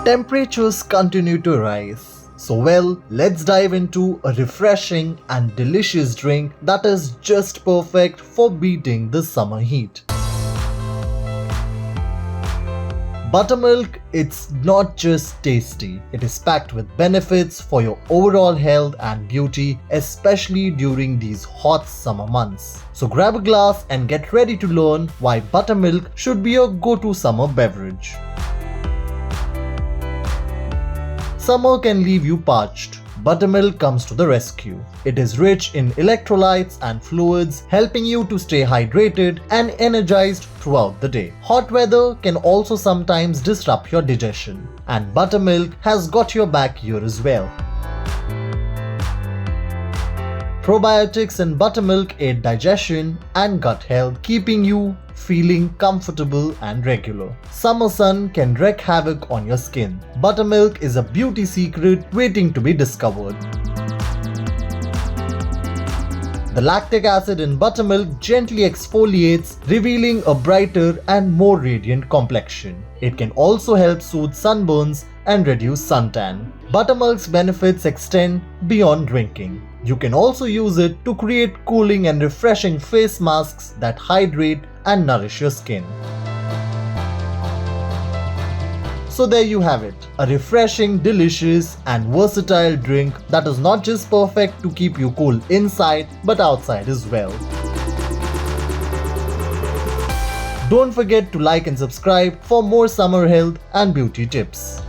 Temperatures continue to rise. So let's dive into a refreshing and delicious drink that is just perfect for beating the summer heat. Buttermilk, it's not just tasty, it is packed with benefits for your overall health and beauty, especially during these hot summer months. So grab a glass and get ready to learn why buttermilk should be your go-to summer beverage. Summer can leave you parched. Buttermilk comes to the rescue. It is rich in electrolytes and fluids, helping you to stay hydrated and energized throughout the day. Hot weather can also sometimes disrupt your digestion, and buttermilk has got your back here as well. Probiotics in buttermilk aid digestion and gut health, keeping you feeling comfortable and regular. Summer sun can wreak havoc on your skin. Buttermilk is a beauty secret waiting to be discovered. The lactic acid in buttermilk gently exfoliates, revealing a brighter and more radiant complexion. It can also help soothe sunburns and reduce suntan. Buttermilk's benefits extend beyond drinking. You can also use it to create cooling and refreshing face masks that hydrate and nourish your skin. So there you have it, a refreshing, delicious and versatile drink that is not just perfect to keep you cool inside but outside as well. Don't forget to like and subscribe for more summer health and beauty tips.